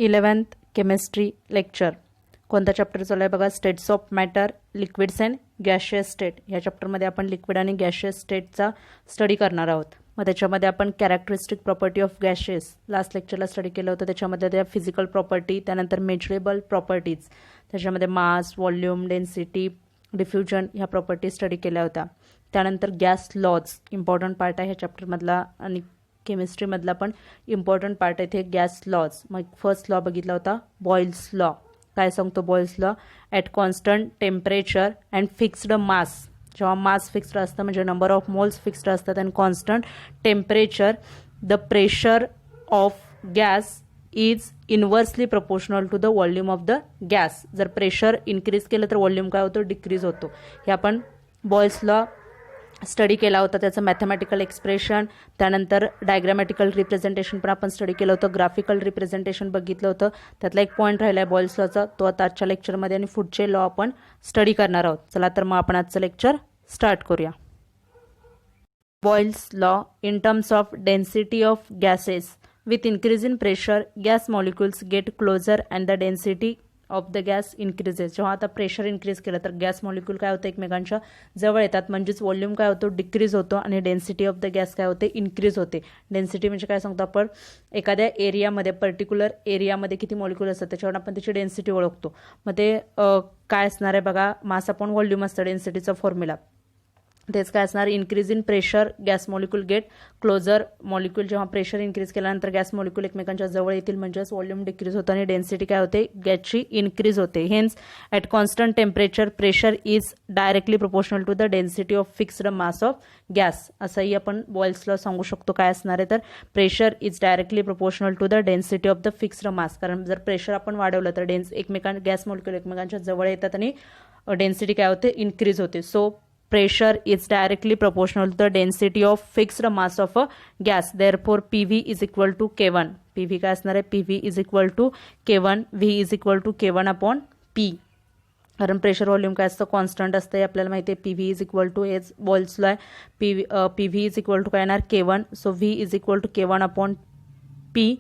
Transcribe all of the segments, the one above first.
11th chemistry lecture. कोणता chapter चालू आहे बघा, states of matter, liquids and gaseous state. या चॅप्टरमध्ये आपण लिक्विड आणि गॅशियस स्टेटचा स्टडी करणार आहोत. मग त्याच्यामध्ये आपण characteristic property of gaseous last लेक्चरला स्टडी केलं होतं. त्याच्यामध्ये त्या फिजिकल प्रॉपर्टी, त्यानंतर मेजरेबल प्रॉपर्टीज, त्याच्यामध्ये मास, व्हॉल्यूम, डेन्सिटी, डिफ्युजन ह्या प्रॉपर्टी स्टडी केल्या होत्या. त्यानंतर गॅस लॉज इम्पॉर्टंट पार्ट आहे ह्या चॅप्टरमधला आणि केमिस्ट्रीमधला पण इम्पॉर्टंट पार्ट आहे इथे गॅस लॉज. मग फर्स्ट लॉ बघितला होता बॉइल्स लॉ. काय सांगतो Boyle's law? At constant temperature and fixed mass. जेव्हा मास फिक्स्ड असतं म्हणजे नंबर ऑफ मोल्स फिक्स्ड असतात and constant temperature the pressure of gas is inversely proportional to the volume of the gas. जर pressure increase केलं तर volume काय होतो? Decrease होतो. हे आपण बॉइल्स लॉ स्टडी केला होता. त्याचं मॅथमॅटिकल एक्सप्रेशन, त्यानंतर डायग्रामॅटिकल रिप्रेझेंटेशन पण आपण स्टडी केलं होतं. ग्राफिकल रिप्रेझेंटेशन बघितलं होतं. त्यातला एक पॉईंट राहिला आहे बॉइल्स लॉचा, तो आता आजच्या लेक्चरमध्ये आणि पुढचे लॉ आपण स्टडी करणार आहोत. चला तर मग आपण आजचं लेक्चर स्टार्ट करूया. Boyle's law in terms of density of gases with increase in pressure gas molecules get closer and the density of the gas increases. जेव्हा आता प्रेशर इन्क्रीज केलं तर गॅस मॉलिक्यूल काय होतं? एकमेकांच्या जवळ येतात, म्हणजेच व्हॉल्यूम काय होतो? डिक्रीज होतो आणि डेन्सिटी ऑफ द गॅस काय होते? इन्क्रीज होते. डेन्सिटी म्हणजे काय सांगतो आपण? एखाद्या एरियामध्ये, पर्टिक्युलर एरियामध्ये किती मॉलिक्यूल असतात त्याच्यावर आपण त्याची डेन्सिटी ओळखतो. मग ते काय असणार आहे बघा, मास अपॉन व्हॉल्यूम असतं डेन्सिटीचा फॉर्म्युला. तेच काय असणार? Increase in pressure gas molecule get closer. Molecule जेव्हा प्रेशर इन्क्रीज केल्यानंतर गॅस मॉलिक्यूल एकमेकांच्या जवळ येतील, म्हणजेच व्हॉल्यूम डिक्रीज होतं आणि डेन्सिटी काय होते? गॅसची इन्क्रीज होते. Hence at constant temperature pressure is directly proportional to the density of fixed mass of gas. असंही आपण बॉइल्स लॉ सांगू शकतो. काय असणार आहे तर pressure is directly proportional to the density of the fixed mass. कारण जर प्रेशर आपण वाढवलं तर गॅस मॉलिक्यूल एकमेकांच्या जवळ येतात आणि डेन्सिटी काय होते? इन्क्रीज होते. So pressure is directly proportional to the density of fixed mass of a gas. Therefore PV is equal to K1. PV काय असणार आहे? PV is equal to K1. V is equal to K1 upon P. कारण pressure volume काय असतं? Constant असतं. आपल्याला माहिती आहे PV is equal to as Boyle's law आहे. PV इज इक्वल टू काय येणार? K1. So V is equal to K1 upon P.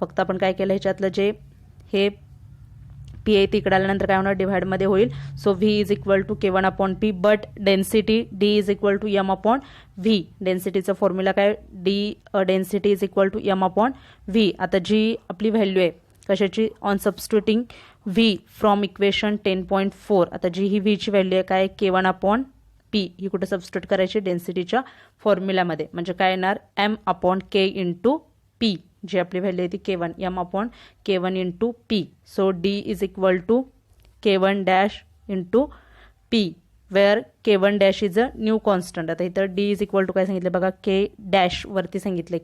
फक्त आपण काय केलं, ह्याच्यातलं जे हे पी आहे तिकडे आल्यानंतर काय होणार? डिव्हाइडमध्ये होईल. So V is equal to K1 upon P. But density D is equal to M upon V. डेन्सिटीचा फॉर्म्युला काय? Density is equal to M upon V. आता जी आपली व्हॅल्यू आहे कशाची? On substituting V from equation 10.4. आता जी ही V ची value आहे काय? K1 upon P. ही कुठे सबस्टिट्यूट करायची? डेन्सिटीच्या फॉर्म्युलामध्ये. म्हणजे काय येणार? M upon K into P. जी आपली व्हॅल्यू आहे ती K1, M upon K1 into P. So D is equal to K1 dash into P, where K1 dash is a new constant. आता इथं D इज इक्वल टू काय सांगितलं बघा? K dash वरती सांगितलं.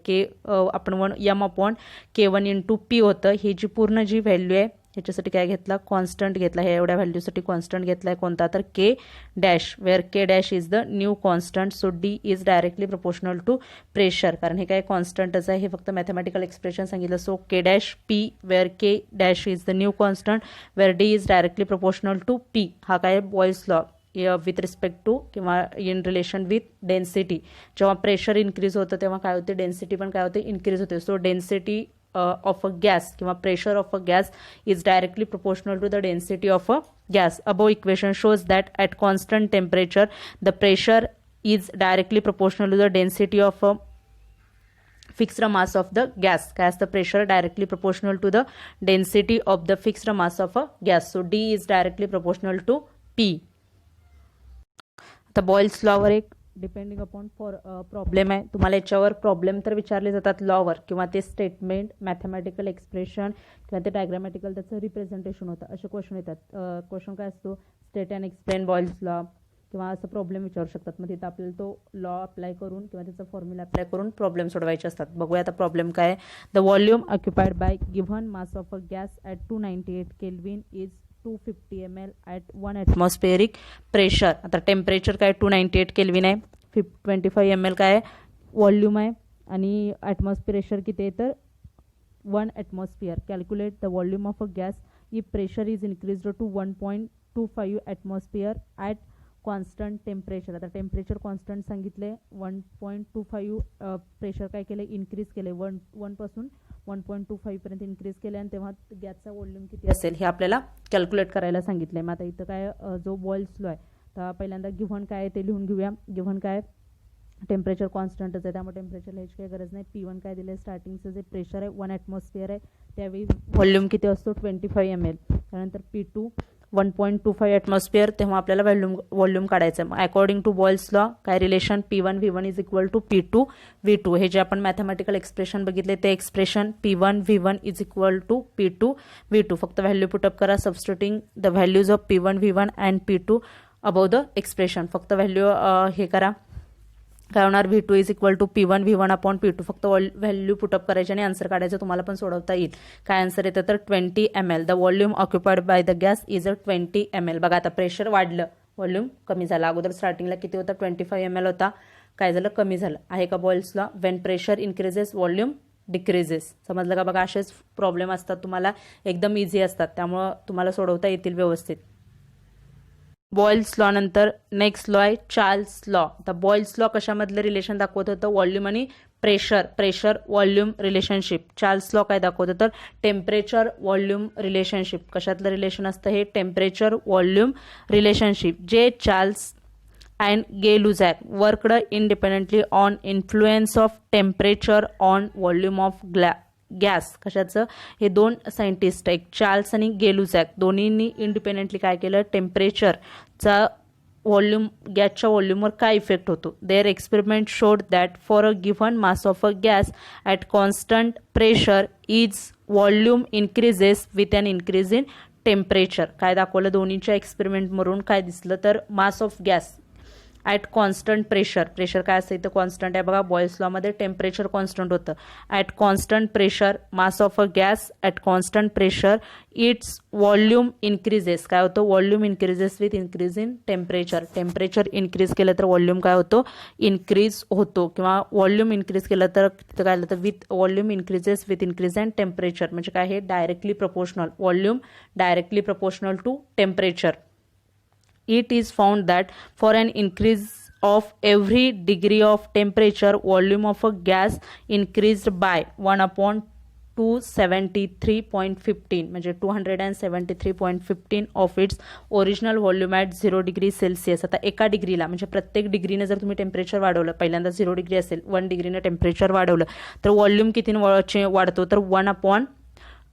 आपण M upon K1 into P होतं. ही जी पूर्ण जी व्हॅल्यू आहे ह्याच्यासाठी काय घेतला? कॉन्स्टंट घेतला. ह्या एवढ्या व्हॅल्यूसाठी कॉन्स्टंट घेतला आहे कोणता? तर K dash, where K dash is the new constant. So D is directly proportional to pressure. कारण हे काय कॉन्स्टंटच आहे, हे फक्त मॅथमॅटिकल एक्सप्रेशन सांगितलं. So K dash P, where K dash is the new constant, where D is directly proportional to P. हा काय? Boyle's law with respect to किंवा इन रिलेशन विथ डेन्सिटी. जेव्हा प्रेशर इन्क्रीज होतं तेव्हा काय होते? Density पण काय होते? इन्क्रीज होते. So density of a gas किंवा pressure of a gas is directly proportional to the density of a gas. Above equation shows that at constant temperature the pressure is directly proportional to the density of a fixed mass of the gas. काय असतं? pressure directly proportional to the density of the fixed mass of a gas. So D is directly proportional to P. आता boils lower एक depending upon problem आहे. तुम्हाला याच्यावर problem तर विचारले जातात लॉवर, किंवा ते स्टेटमेंट, मॅथमॅटिकल एक्सप्रेशन किंवा ते डायग्रामॅटिकल त्याचं रिप्रेझेंटेशन होतं. असे क्वेश्चन येतात. क्वेश्चन काय असतो? State and explain Boyle's law किंवा असं प्रॉब्लेम विचारू शकतात. मग तिथं आपल्याला तो लॉ अप्लाय करून किंवा त्याचा फॉर्म्युला अप्लाय करून प्रॉब्लेम सोडवायचे असतात. बघूया आता प्रॉब्लेम काय आहे. The volume occupied by given mass of a gas at 298 kelvin is 250 ml at 1 atmospheric pressure. आता टेम्परेचर काय? 298 केल्विन आहे. 25 ml काय आहे? व्हॉल्यूम आहे. आणि ॲटमॉस्फियर किती आहे? तर 1 atmosphere. Calculate the volume of a gas if pressure is increased to 1.25 atmosphere at constant temperature. आता टेम्परेचर कॉन्स्टंट सांगितले. 1.25 प्रेशर काय केलं? इन्क्रीज केले. 1 पासून 1.25 पर्यंत इन्क्रीज केले आणि तेव्हा गॅसचा व्हॉल्यूम किती असेल हे आपल्याला कॅल्क्युलेट करायला सांगितलं आहे. मग आता इथं काय जो बॉइल्स लॉ आहे तर पहिल्यांदा गिव्हन काय आहे ते लिहून घेऊया. गिव्हन काय टेम्परेचर कॉन्स्टंटच आहे त्यामुळे टेम्परेचर लिहायची काही गरज नाही. P1 काय दिलं आहे स्टार्टिंगचं जे प्रेशर आहे 1 ॲटमॉस्फिअर आहे त्यावेळी व्हॉल्यूम किती असतो 25 ml. त्यानंतर P2 1.25 ॲटमॉस्फिअर तेव्हा आपल्याला व्हॉल्यूम काढायचं आहे. मग अकॉर्डिंग टू बॉइल्स लॉ काय relation P1 V1 is equal to P2 V2 हे जे आपण मॅथमॅटिकल एक्सप्रेशन बघितले ते expression P1 V1 is equal to P2 V2. फक्त व्हॅल्यू पुटअप करा substituting the values of P1 V1 and P2 above the expression. फक्त value हे करा काय होणार V2 is equal to P1 V1 upon P2. फक्त व्हॅल्यू पुटअप करायचे आणि आन्सर काढायचं. तुम्हाला पण सोडवता येईल. काय आन्सर येतं तर 20 ml. The volume occupied by the gas is 20 ml. बघा आता प्रेशर वाढलं व्हॉल्यूम कमी झाला. अगोदर स्टार्टिंगला किती होता 25 ml होता काय झालं कमी झालं. आहे का बॉइल्सला when pressure increases volume decreases. समजलं का. बघा असेच प्रॉब्लेम असतात तुम्हाला एकदम इझी असतात त्यामुळं तुम्हाला सोडवता येतील व्यवस्थित. बॉइल्स लॉ नंतर नेक्स्ट लॉ आहे चार्ल्स लॉ. तर बॉइल्स लॉ कशामधलं रिलेशन दाखवत होतं व्हॉल्यूम आणि pressure volume relationship. Charles law काय दाखवतं तर टेम्परेचर व्हॉल्यूम रिलेशनशिप. कशातलं रिलेशन असतं हे टेम्परेचर व्हॉल्यूम रिलेशनशिप. जे Charles and Gay Lussac worked independently on influence of temperature on volume of gas. कशाचं हे दोन सायंटिस्ट एक चार्ल्स आणि गे-लुझॅक दोन्हींनी इंडिपेंडेंटली काय केलं टेम्परेचरचा व्हॉल्यूम गॅसच्या व्हॉल्यूमवर काय इफेक्ट होतो. There experiment showed that for a given mass of a gas at constant pressure is volume increases with an increase in temperature. काय दाखवलं दोन्हीच्या एक्सपेरिमेंटवरून काय दिसलं तर mass of gas at constant pressure काय असतं इथं कॉन्स्टंट आहे बघा बॉइल्स लॉमध्ये टेम्परेचर कॉन्स्टंट होतं. At constant pressure mass of a gas at constant pressure its volume increases. काय होतं volume increases with increase in temperature. Temperature increase केलं तर व्हॉल्यूम काय होतो इन्क्रीज होतो किंवा व्हॉल्यूम इन्क्रीज केलं तर तिथं काय आलं तर with volume increases with increase in temperature. म्हणजे काय हे directly proportional volume directly proportional to temperature. It is found that for an increase of every degree of temperature, volume of a gas increased by 1 upon 273.15 म्हणजे 273.15 of its original volume at 0 degree Celsius. आता एका डिग्रीला म्हणजे प्रत्येक डिग्रीनं जर तुम्ही temperature वाढवलं पहिल्यांदा 0 degree असेल 1 डिग्रीनं टेम्परेचर वाढवलं तर व्हॉल्यूम किती वाढतो तर 1 upon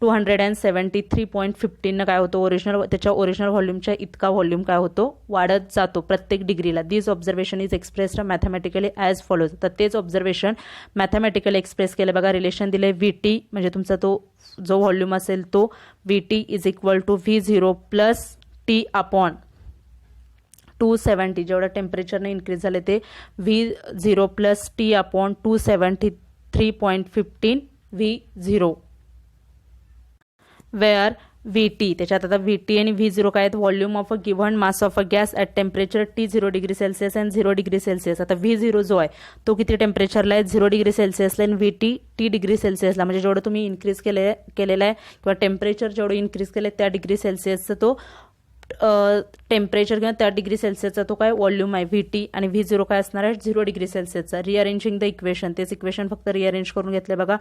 273.15 काय होतो त्याच्या ओरिजिनल व्हॉल्यूमच्या इतका व्हॉल्यूम काय होतो वाढत जातो प्रत्येक डिग्रीला. This observation is expressed mathematically as follows. तर तेच ऑब्झर्वेशन मॅथमॅटिकली एक्सप्रेस केलं बघा. रिलेशन दिले VT म्हणजे तुमचा तो जो व्हॉल्यूम असेल तो VT is equal to V0 plus T upon 270 जेवढं टेम्परेचरने इन्क्रीज झाले ते V0 plus T upon 273.15 V0 where VT त्याच्यात आता VT आणि V0 काय आहेत volume of a given mass of a gas at temperature T 0 degree Celsius and 0 degree Celsius. आता V0 जो आहे तो किती टेम्परेचरला आहे 0 डिग्री सेल्सिअसला आणि VT T डिग्री सेल्सिअसला. म्हणजे जेवढं तुम्ही इन्क्रीज केलेलं आहे किंवा टेम्परेचर जेवढं इन्क्रीज केलं त्या डिग्री सेल्सिअसचं तो टेम्परेचर किंवा त्या डिग्री सेल्सिअसचा तो काय व्हॉल्यूम आहे VT आणि V0 काय असणार आहे 0 डिग्री सेल्सिअसचा. रिअरेंजिंग द इक्वेशन तेच इक्वेशन फक्त रिअरेंज करून घेतले बघा.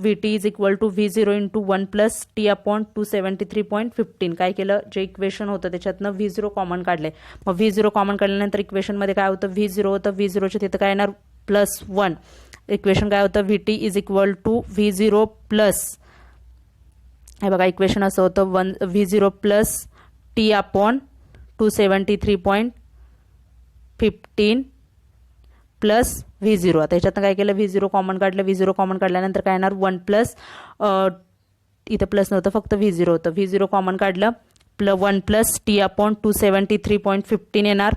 VT is equal to V0 into 1 plus T upon 273.15 काय केलं जे इक्वेशन होतं त्याच्यातनं V0 कॉमन काढले. मग V0 कॉमन काढल्यानंतर इक्वेशनमध्ये काय होतं V0 होतं V0च्या तिथं काय येणार प्लस 1. इक्वेशन काय होतं VT is equal to V0 plus हे बघा इक्वेशन असं होतं V0 plus T upon 273.15 plus V0. आता ह्याच्यातनं काय केलं V0 कॉमन काढलं. V0 कॉमन काढल्यानंतर काय येणार 1 प्लस इथं प्लस नव्हतं फक्त V0 होतं. V0 कॉमन काढलं 1 प्लस T अपॉन 273.15 येणार.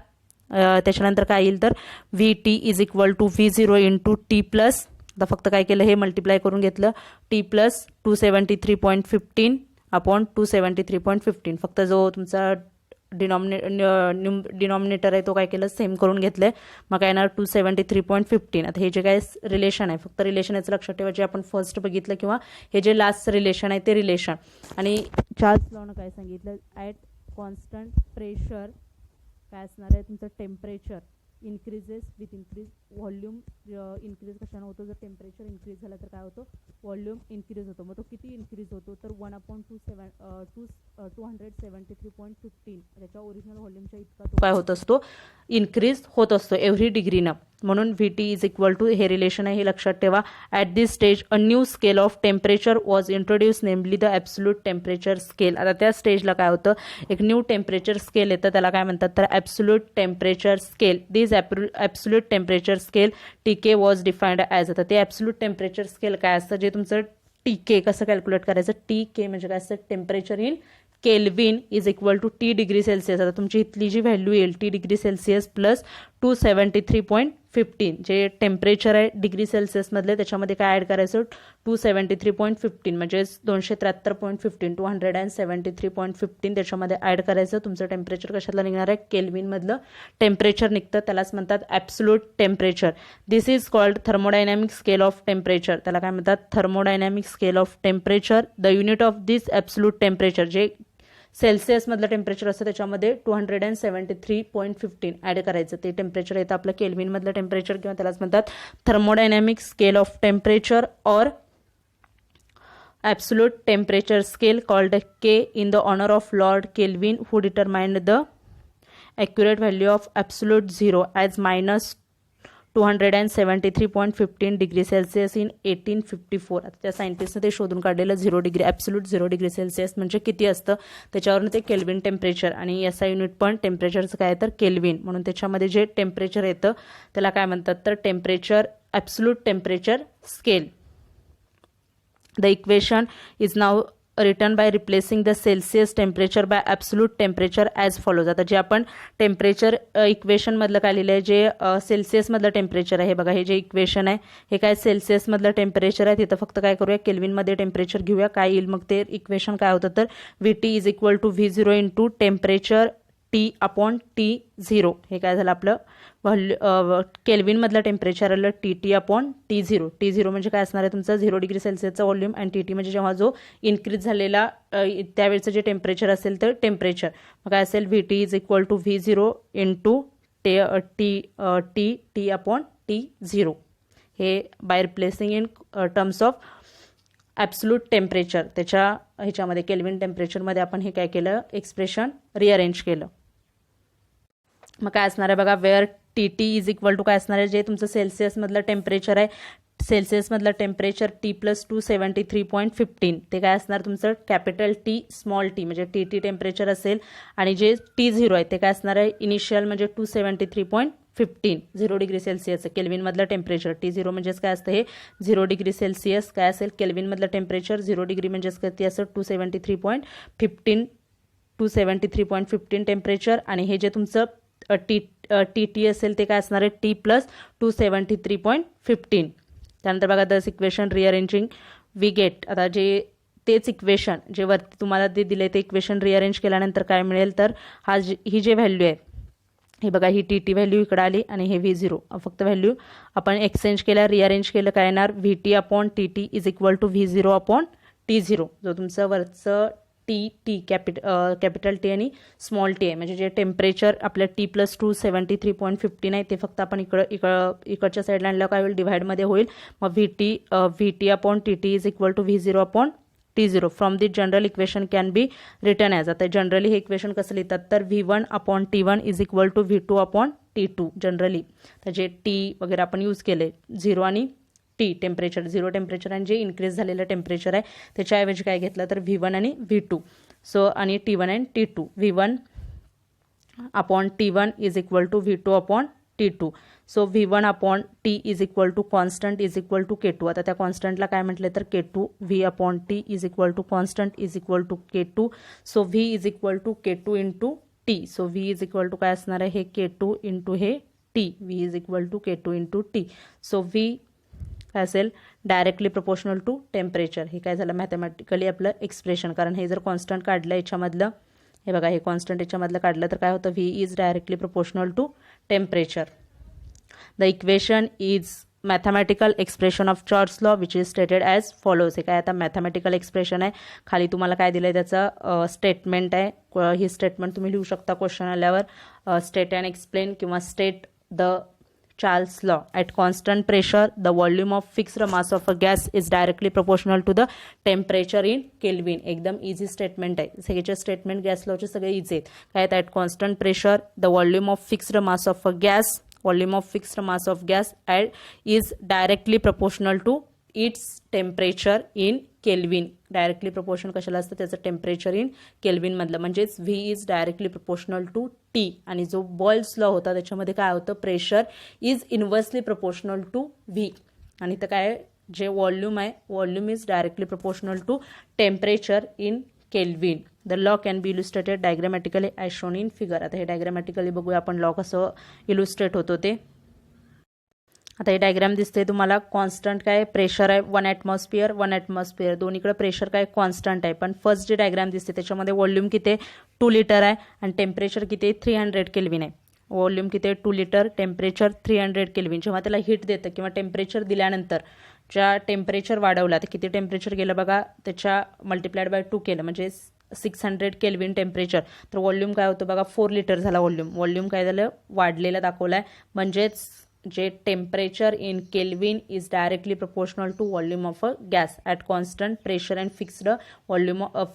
त्याच्यानंतर काय येईल तर VT is equal to V0 into T plus आता फक्त काय केलं हे मल्टिप्लाय करून घेतलं T प्लस 273.15 अपॉन 273.15 फक्त जो तुमचा डिनॉमिनेटर आहे तो काय केलं सेम करून घेतलं. मग काय येणार 273.15. आता हे जे काय रिलेशन आहे फक्त रिलेशन याचं लक्षात ठेवा जे आपण फर्स्ट बघितलं किंवा हे जे लास्ट रिलेशन आहे ते रिलेशन. आणि चार्ल्स लॉनं काय सांगितलं ॲट कॉन्स्टंट प्रेशर काय असणार आहे तुमचं temperature increases with increase volume increase कशाने होतो, जर टेम्परेचर इन्क्रीज झालं तर काय होतं, व्हॉल्यूम इन्क्रीज होतो. मग तो किती इन्क्रीज होतो तर 1/273.15 त्याच्या ओरिजिनल व्हॉल्यूमच्या इतका तो काय होत असतो, इन्क्रीज होत असतो एव्हरी डिग्रीनं. म्हणून V T is equal to, हे रिलेशन आहे हे लक्षात ठेवा. At this stage a new scale of temperature was introduce, namely the absolute temperature scale. आता त्या स्टेजला काय होतं, एक न्यू टेम्परेचर स्केल येतं, त्याला काय म्हणतात तर absolute temperature scale. This absolute temperature scale T K was defined as. आता ते ॲब्सोल्यूट टेम्परेचर स्केल काय असतं, जे तुमचं टी के कसं कॅल्क्युलेट करायचं, टी के म्हणजे काय असतं, temperature in Kelvin is equal to T degree Celsius. आता तुमची इथली जी व्हॅल्यू येईल टी डिग्री सेल्सिअस प्लस 273.15, जे टेम्परेचर आहे डिग्री सेल्सिअसमधले त्याच्यामध्ये काय ॲड करायचं 273.15 म्हणजे 273.15 273.15 त्याच्यामध्ये ॲड करायचं. तुमचं टेम्परेचर कशातलं निघणार आहे, केल्विनमधलं टेम्परेचर निघतं, त्यालाच म्हणतात absolute temperature. This is called thermodynamic scale of temperature. त्याला काय म्हणतात, thermodynamic scale of temperature. The unit of this absolute temperature, जे सेल्सिअसमधलं टेम्परेचर असतं त्याच्यामध्ये 273.15 ॲड करायचं. ते टेम्परेचर येतं आपलं केल्विनमधलं टेम्परेचर, किंवा त्यालाच म्हणतात थर्मोडायनॅमिक स्केल ऑफ टेम्परेचर और absolute temperature scale called K in the honor of Lord Kelvin, who determined the accurate value of absolute zero as minus 273.15 degree Celsius in 1854. आता त्या सायंटिस्टने ते शोधून काढलेलं 0 डिग्री ॲब्सोल्यूट 0 डिग्री सेल्सिअस म्हणजे किती असतं त्याच्यावरून ते केल्विन टेम्परेचर, आणि एसआय युनिट पण टेम्परेचरचं काय तर केल्विन. म्हणून त्याच्यामध्ये जे टेम्परेचर येतं त्याला काय म्हणतात तर temperature, absolute temperature scale. The equation is now written by replacing the Celsius temperature by absolute temperature as follows. आता जे आपण टेम्परेचर इक्वेशन मधलं काय लिहिलं आहे, जे सेल्सिअसमधलं टेम्परेचर आहे, बघा हे जे इक्वेशन आहे हे काय सेल्सिअसमधलं टेम्परेचर आहे, तिथं फक्त काय करूया केल्विनमध्ये टेम्परेचर घेऊया. काय येईल मग ते इक्वेशन काय होतं तर V T is equal to V0 into temperature T upon T0. हे काय झालं आपलं केल्विनमधलं टेम्परेचर आलं टी अपॉन T0. T0 म्हणजे काय असणार आहे तुमचं 0 डिग्री सेल्सिअसचा व्हॉल्यूम, आणि टी म्हणजे जेव्हा जो इन्क्रीज झालेला त्यावेळेचं जे टेम्परेचर असेल तर टेम्परेचर. मग काय असेल V T is equal to V0 into T upon T0. हे by replacing in terms of absolute temperature, त्याच्या ह्याच्यामध्ये केल्विन टेम्परेचरमध्ये आपण हे काय केलं एक्सप्रेशन रिअरेंज केलं. मग काय असणार आहे बघा, where T is equal to काय असणार आहे, जे तुमचं सेल्सिअसमधलं टेम्परेचर आहे, सेल्सिअसमधलं टेम्परेचर टी प्लस 273.15 ते काय असणार तुमचं कॅपिटल टी स्मॉल टी म्हणजे टी टेम्परेचर असेल, आणि जे T0 आहे ते काय असणार आहे इनिशियल म्हणजे 273.15 0 डिग्री सेल्सिअस केल्विनमधलं टेम्परेचर. T0 म्हणजेच काय असतं हे 0 डिग्री सेल्सिअस काय असेल केल्विनमधलं टेम्परेचर 0 डिग्री म्हणजेच किती असं 273.15 टेम्परेचर, आणि हे जे तुमचं टी असेल ते काय असणार आहे टी प्लस 273.15. त्यानंतर बघा दस इक्वेशन रिअरेंजिंग वी गेट. आता जे तेच इक्वेशन जे वरती तुम्हाला ते दिले ते इक्वेशन रिअरेंज केल्यानंतर काय मिळेल तर ही जे व्हॅल्यू आहे हे बघा ही टी व्हॅल्यू इकडे आली, आणि हे V0 फक्त व्हॅल्यू आपण एक्सचेंज केल्या रिअरेंज केलं काय येणार VT upon TT is equal to V0 upon T0. जो तुमचं वरचं टी कॅपिटल टी आणि स्मॉल टी आहे म्हणजे जे टेम्परेचर आपल्या टी प्लस 273.15 आहे ते फक्त आपण इकडच्या साईडला आणलं काय होईल डिव्हाइडमध्ये होईल. मग VT upon TT is equal to V0 upon T0. From this general equation can be return as. आता जनरली हे इक्वेशन कसं लिहितात तर V1 upon T1 is equal to V2 upon T2 generally. तर जे टी वगैरे आपण यूज केले 0 आणि टी टेम्परेचर 0 टेम्परेचर आणि जे इन्क्रीज झालेलं टेम्परेचर आहे त्याच्याऐवजी काय घेतलं तर V1 आणि V2. सो आणि T1 आणि T2 V1 upon T1 is equal to V2 upon T2. So V1 upon T is equal to constant is equal to K2. आता त्या कॉन्स्टंटला काय म्हटलं तर K2 V upon T is equal to constant is equal to K2. So V is equal to K2 into T. So V is equal to काय असणार आहे हे K2 इंटू हे T. V is equal to K2 into T. So V काय असेल directly proportional to temperature. हे काय झालं मॅथमॅटिकली आपलं एक्सप्रेशन, कारण हे जर कॉन्स्टंट काढलं याच्यामधलं हे बघा हे कॉन्स्टंट याच्यामधलं काढलं तर काय होतं V is directly proportional to temperature. The equation is mathematical expression of Charles law which is stated as follows. हे काय आता मॅथमॅटिकल एक्सप्रेशन आहे, खाली तुम्हाला काय दिलं आहे त्याचं स्टेटमेंट आहे. ही स्टेटमेंट तुम्ही लिहू शकता क्वेश्चन आल्यावर स्टेट अँड एक्सप्लेन किंवा state the Charles law. At constant pressure, the volume of fixed mass of a gas is directly proportional to the temperature in Kelvin. एकदम इझी स्टेटमेंट आहे. सगळ्याचे statement gas लॉचे सगळे easy आहेत. काय at constant pressure the volume of fixed mass of a gas is directly proportional to its temperature in Kelvin. Directly proportional कशाला असतं, त्याचं टेम्परेचर इन केल्विन मधलं, म्हणजेच V is directly proportional to T. आणि जो Boyle's law होता त्याच्यामध्ये काय होतं, pressure is inversely proportional to V. आणि तर काय जे व्हॉल्यूम आहे, volume is directly proportional to temperature in Kelvin. The law can be illustrated diagrammatically as shown in figure. आता हे डायग्रामॅटिकली बघूया आपण लॉ कसं इलुस्ट्रेट होतो ते. आता हे डायग्राम दिसते तुम्हाला. कॉन्स्टंट काय प्रेशर आहे 1 ॲटमॉस्फिअर, दोन्हीकडे प्रेशर काय कॉन्स्टंट आहे. पण फर्स्ट जे डायग्राम दिसते त्याच्यामध्ये व्हॉल्यूम किती आहे 2 लिटर आहे आणि टेम्परेचर किती आहे 300 केल्विन आहे. व्हॉल्यूम किती आहे 2 लिटर, टेम्परेचर 300 केल्विन. जेव्हा त्याला हीट देतं किंवा टेम्परेचर दिल्यानंतर ज्या टेम्परेचर वाढवला तर किती टेम्परेचर गेलं बघा, त्याच्या मल्टिप्लाइड बाय 2 केलं म्हणजे 600 केल्विन टेम्परेचर. तर व्हॉल्यूम काय होतं बघा 4 लिटर झाला. व्हॉल्यूम काय झालं वाढलेला दाखवला आहे. म्हणजेच जे temperature in Kelvin is directly proportional to volume of a gas at constant pressure and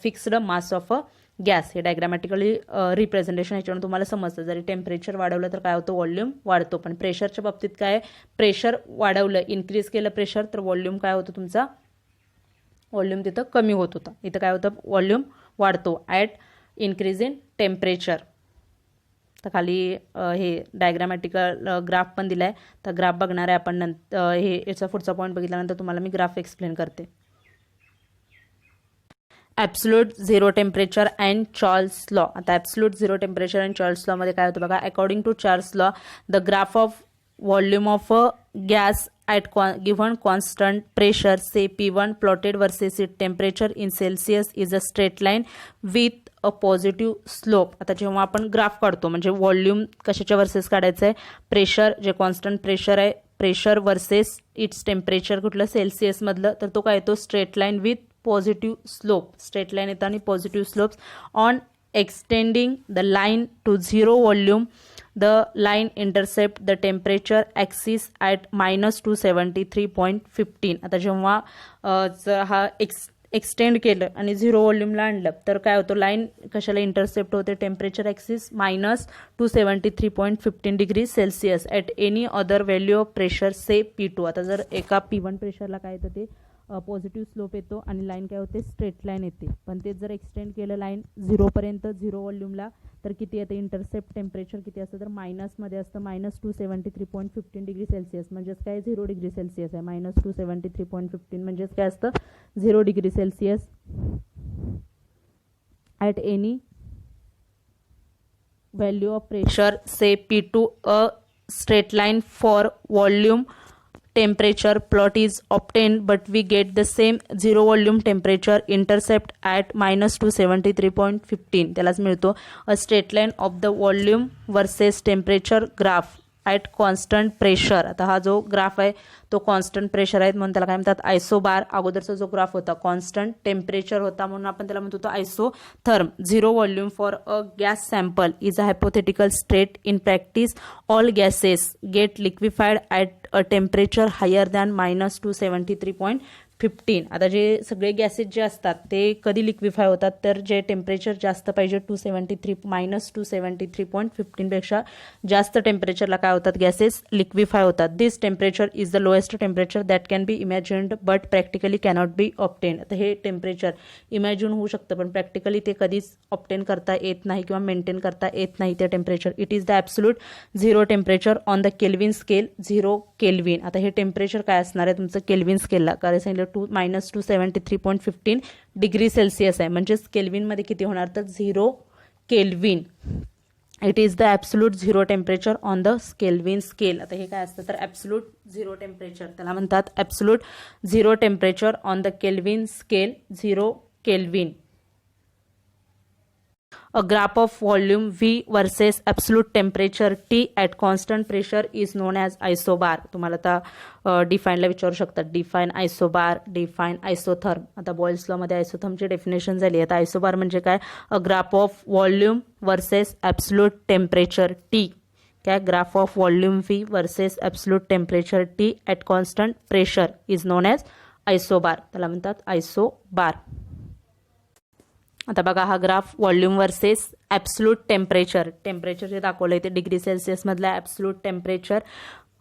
fixed mass of a gas. हे डायग्रामॅटिकली रिप्रेझेंटेशन ह्याच्यावर तुम्हाला समजतं. जरी टेम्परेचर वाढवलं तर काय होतं, व्हॉल्यूम वाढतो. पण प्रेशरच्या बाबतीत काय, प्रेशर वाढवलं इन्क्रीज केलं प्रेशर तर व्हॉल्यूम काय होतं तुमचा, व्हॉल्यूम तिथं कमी होत होतं. इथं काय होतं, व्हॉल्यूम वाढतो ॲट इन्क्रीज इन टेम्परेचर. तर खाली हे डायग्रामॅटिकल ग्राफ पण दिला आहे. तर ग्राफ बघणार आहे आपण नंतर. हे याचा पुढचा पॉईंट बघितल्यानंतर तुम्हाला मी ग्राफ एक्सप्लेन करते. Absolute zero temperature and Charles law. आता absolute zero temperature and Charles लॉमध्ये काय होतं बघा, according to Charles law the graph of volume of a gas at given constant pressure say P1 plotted versus its temperature in Celsius is a straight line with a positive slope. आता जेव्हा आपण graph काढतो म्हणजे volume कशाच्या versus काढायचं आहे, pressure जे constant pressure आहे, प्रेशर वर्सेस इट्स टेम्परेचर कुठलं सेल्सिअस मधलं, तर तो काय येतो straight line with positive slope. Straight line येतं आणि positive slopes. On extending the line to zero volume the line intercept the temperature axis at -273.15. आता जेव्हा हा एक्सटेंड केलं आणि झिरो व्हॉल्यूमला आणलं तर काय होतं, लाईन कशाला इंटरसेप्ट होते, temperature axis -273.15 degree Celsius at any other value of pressure say P2. आता जर एका P1 प्रेशरला काय येतं ते पॉझिटिव्ह स्लोप येतो आणि लाईन काय होते स्ट्रेट लाईन येते. पण ते जर एक्सटेंड केलं लाईन झिरोपर्यंत झिरो व्हॉल्यूमला तर किती येतं, इंटरसेप्ट टेम्परेचर किती असतं तर मायनसमध्ये असतं -273.15 डिग्री सेल्सिअस. म्हणजेच काय 0 डिग्री सेल्सिअस आहे. -273.15 म्हणजेच काय असतं 0 degree Celsius at any value of pressure say P2. A straight line for volume temperature plot is obtained but we get the same zero volume temperature intercept at -273.15. त्यालाच मिळतो a straight line of the volume versus temperature graph at constant pressure. आता हा जो graph आहे तो constant pressure आहे म्हणून त्याला काय म्हणतात आयसोबार. अगोदरचा जो ग्राफ होता कॉन्स्टंट टेम्परेचर होता म्हणून आपण त्याला म्हणतो isotherm. Zero volume for a gas sample is a hypothetical state. In practice all gases get liquefied at a temperature higher than -273.15. आता जे सगळे गॅसेस जे असतात ते कधी लिक्विफाय होतात तर जे टेम्परेचर जास्त पाहिजे -273.15 पेक्षा जास्त टेम्परेचरला काय होतात गॅसेस लिक्विफाय होतात. This temperature is the lowest temperature that can be imagined but practically cannot be obtained. आता हे टेम्परेचर इमॅजिन होऊ शकतं पण प्रॅक्टिकली ते कधीच ऑप्टेन करता येत नाही किंवा मेंटेन करता येत नाही ते temperature. It is the absolute zero temperature on the Kelvin scale 0 kelvin. आता हे टेम्परेचर काय असणार आहे तुमचं केल्विन स्केलला, कारण सांगितलं -273.15 डिग्री सेल्सिअस आहे म्हणजेच केल्विनमध्ये किती होणार तर 0 kelvin. It is the absolute zero temperature on the Kelvin scale. आता हे काय असतं तर ॲब्सोल्यूट झिरो टेम्परेचर त्याला म्हणतात absolute zero temperature on the Kelvin scale 0 kelvin. A graph of volume V versus absolute temperature T at constant pressure is known as isobar. तुम्हाला आता डिफाईनला विचारू शकतात. Define isobar, define isotherm. आता Boyle's लॉमध्ये आयसोथर्मची definition झाली. आता आयसोबार म्हणजे काय, a graph of volume versus absolute temperature T क्या graph of volume V versus absolute temperature T at constant pressure is known as isobar, त्याला म्हणतात आयसोबार. आता बघा हा graph volume versus absolute temperature, temperature जे दाखवलंय ते डिग्री सेल्सिअसमधलं absolute temperature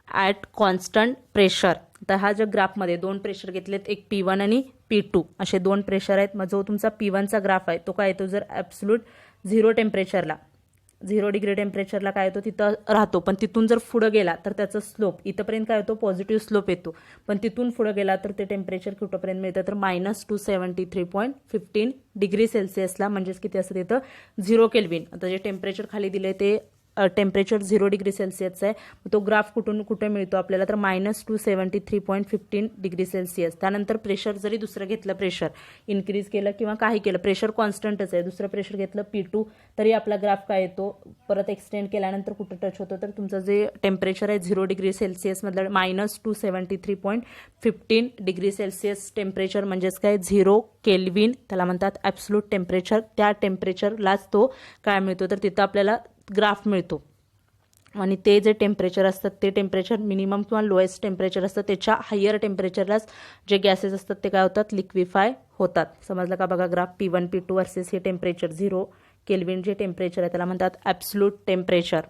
at constant pressure. तर हा जो ग्राफमध्ये दोन प्रेशर घेतलेत, एक P1 आणि P2 असे दोन प्रेशर आहेत. मग जो तुमचा P1चा ग्राफ आहे तो काय येतो, जर ॲब्सोल्यूट 0 टेम्परेचरला 0 डिग्री टेम्परेचरला काय होतो तिथं राहतो, पण तिथून जर पुढे गेला तर त्याचा स्लोप इथंपर्यंत काय होतो पॉझिटिव्ह स्लोप येतो, पण तिथून पुढे गेला तर ते टेम्परेचर कुठंपर्यंत मिळतं तर -273.15 डिग्री सेल्सिअसला, म्हणजेच किती असतं तिथं 0 केल्विन. आता जे टेम्परेचर खाली दिले ते टेम्परेचर 0 डिग्री सेल्सिअसचा आहे. तो ग्राफ कुठे मिळतो आपल्याला तर -273.15 डिग्री सेल्सिअस. त्यानंतर प्रेशर जरी दुसरं घेतलं, प्रेशर इन्क्रीज केलं किंवा काही केलं, प्रेशर कॉन्स्टंटच आहे, दुसरं प्रेशर घेतलं P2 तरी आपला ग्राफ काय येतो परत एक्सटेंड केल्यानंतर कुठं टच होतो तर तुमचं जे टेम्परेचर आहे 0 डिग्री सेल्सिअसमधलं -273.15 डिग्री सेल्सिअस टेम्परेचर म्हणजेच काय 0 केल्विन, त्याला म्हणतात ॲब्सोल्यूट टेम्परेचर. त्या टेम्परेचरलाच तो काय मिळतो तर तिथं आपल्याला ग्राफ मिळतो. आणि ते जे टेम्परेचर असतात ते टेम्परेचर मिनिमम किंवा लोएस्ट टेम्परेचर असतं, त्याच्या हायर टेम्परेचरलाच जे गॅसेस असतात ते काय होतात लिक्विफाय होतात. समजलं का बघा ग्राफ P1 P2 वर्सेस हे टेम्परेचर 0 केल्विन जे टेम्परेचर आहे त्याला म्हणतात absolute temperature.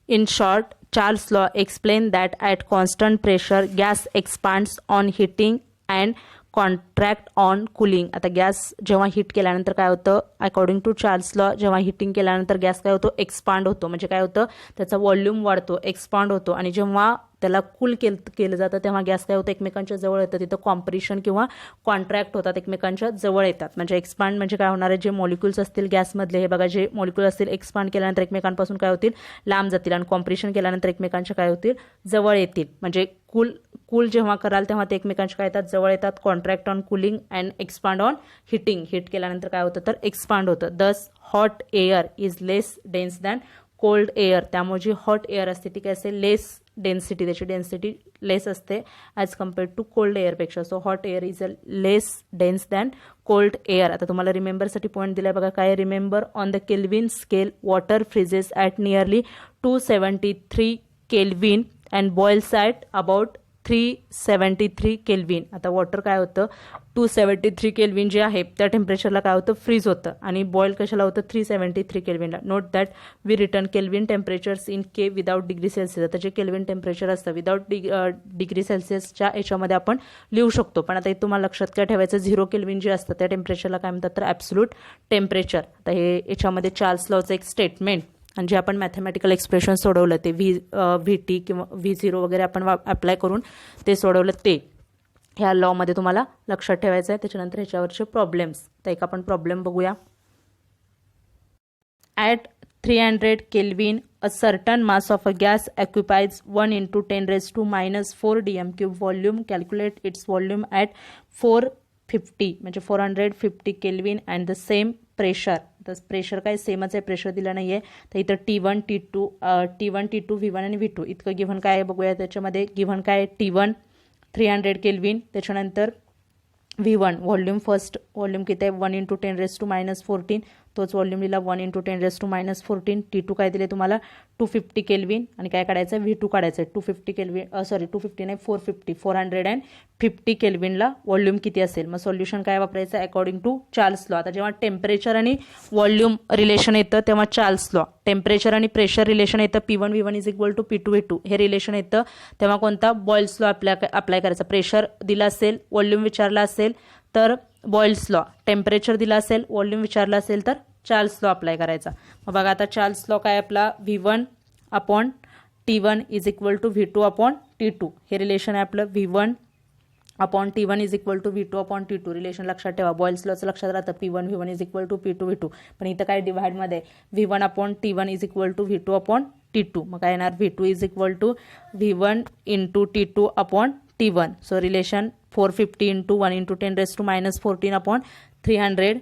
In short, Charles' law explains that at constant pressure, gas expands on heating and contract on cooling. आता गॅस जेव्हा हीट केल्यानंतर काय होतं, अकॉर्डिंग टू चार्ल्स लॉ जेव्हा हिटिंग केल्यानंतर गॅस काय होतो एक्सपांड होतो, म्हणजे काय होतं त्याचा व्हॉल्यूम वाढतो, एक्सपांड होतो. आणि जेव्हा त्याला कूल केलं जातं तेव्हा गॅस काय होतं एकमेकांच्या जवळ येतं, तिथं कॉम्प्रेशन किंवा कॉन्ट्रॅक्ट होतात, एकमेकांच्या जवळ येतात. म्हणजे एक्सपांड म्हणजे काय होणार आहे, जे मॉलिक्युल्स असतील गॅसमधले हे बघा जे मॉलिक्युल असतील एक्सपांड केल्यानंतर एकमेकांपासून काय होतील लांब जातील, आणि कॉम्प्रेशन केल्यानंतर एकमेकांच्या काय होतील जवळ येतील. म्हणजे कूल जेव्हा कराल तेव्हा ते एकमेकांच्या काय येतात जवळ येतात. Contract on cooling and expand on heating, heat केल्यानंतर काय होतं तर एक्सपांड होतं. Thus hot air is less dense than cold air. त्यामुळे जी हॉट एअर असते ती काय असते लेस डेन्सिटी, त्याची डेन्सिटी लेस असते ॲज कम्पेअर्ड टू कोल्ड एअरपेक्षा. So hot air is a less dense than cold air. आता तुम्हाला रिमेंबरसाठी पॉईंट दिलाय बघा काय, remember on the Kelvin scale water freezes at nearly 273 Kelvin and boils at about 373 Kelvin. आता water काय होतं 273 केल्विन जे आहे त्या टेम्परेचरला काय होतं फ्रीज होतं, आणि बॉईल कशाला होतं 373 केल्विनला. Note that we return Kelvin temperatures in K without degree Celsius. आता जे केल्विन टेम्परेचर असतं विदाउट डिग्री सेल्सिअसच्या याच्यामध्ये आपण लिहू शकतो, पण आता तुम्हाला लक्षात काय ठेवायचं 0 केल्विन जे असतं त्या टेम्परेचरला काय म्हणतात तर ॲब्सोल्यूट टेम्परेचर. आता हे याच्यामध्ये चार्ल्स लॉचं एक स्टेटमेंट, आणि जे आपण मॅथमॅटिकल एक्सप्रेशन सोडवलं ते VT किंवा V0 वगैरे आपण अप्लाय करून ते सोडवलं ते ह्या लॉमध्ये तुम्हाला लक्षात ठेवायचं आहे. त्याच्यानंतर ह्याच्यावरचे प्रॉब्लेम्स, तर एक आपण प्रॉब्लेम बघूया. At 300 kelvin a certain mass of a gas occupies 1 × 10⁻⁻⁴ dm³ volume. Calculate it's volume at 450 म्हणजे 450 kelvin and the same pressure. तर प्रेशर काय सेमच आहे, प्रेशर दिला नाही आहे. तर इथं T1 T2 V1 आणि V2 इतकं गिव्हन काय आहे बघूया. त्याच्यामध्ये गिव्हन काय आहे T1 300 केल्विन, त्याच्यानंतर V1 व्हॉल्यूम फर्स्ट व्हॉल्यूम किती आहे 1 × 10⁻⁻14 तोच व्हॉल्यूम लिहिला 1 × 10⁻⁻14. T2 काय दिले तुम्हाला 250 केल्विन, आणि काय काढायचं V2 काढायचं 250 केल्विन 250 नाही 450 केल्विनला व्हॉल्यूम किती असेल. मग सोल्युशन काय वापरायचं अकॉर्डिंग टू चार्ल्स लॉ. आता जेव्हा टेम्परेचर आणि व्हॉल्यूम रिलेशन येतं तेव्हा चार्ल्स लॉ, टेम्परेचर आणि प्रेशर रिलेशन येतं P1 V1 is equal to P2 V2 हे रिलेशन येतं तेव्हा कोणता बॉइल्स लॉ अप्लाय करायचा. प्रेशर दिला असेल व्हॉल्यूम विचारला असेल तर बॉइल्स लॉ, टेम्परेचर दिला असेल व्हॉल्यूम विचारला असेल तर चार्ल्स लॉ अप्लाय करायचा. मग बघा आता चार्ल्स लॉ काय आपला V1/T1 is equal to V2/T2 हे रिलेशन आहे आपलं. V1/T1 is equal to V2/T2 relation लक्षात ठेवा. बॉइल्स लॉचं लक्षात राहतं P1 V1 is equal to P2 V2, पण इथं काय डिव्हाइडमध्ये V1/T1 is equal to V2/T2. मग काय येणार V2 is equal to V1 × T2/T1. So relation 450 × 1 × 10⁻⁻14/300.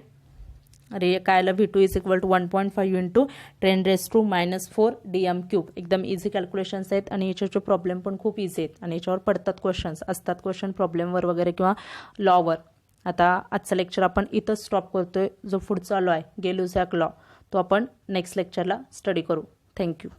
अरे काय आलं V2 is equal to 1.5 × 10⁻⁻4 dm³. एकदम इझी कॅल्क्युलेशन्स आहेत आणि याच्याचे प्रॉब्लेम पण खूप इझी आहेत आणि याच्यावर पडतात क्वेश्चन्स असतात क्वेश्चन प्रॉब्लेमवर वगैरे किंवा लॉवर. आता आजचा लेक्चर आपण इथंच स्टॉप करतोय. जो पुढचा लॉ आहे गेलुझॅक लॉ तो आपण नेक्स्ट लेक्चरला स्टडी करू. थँक्यू.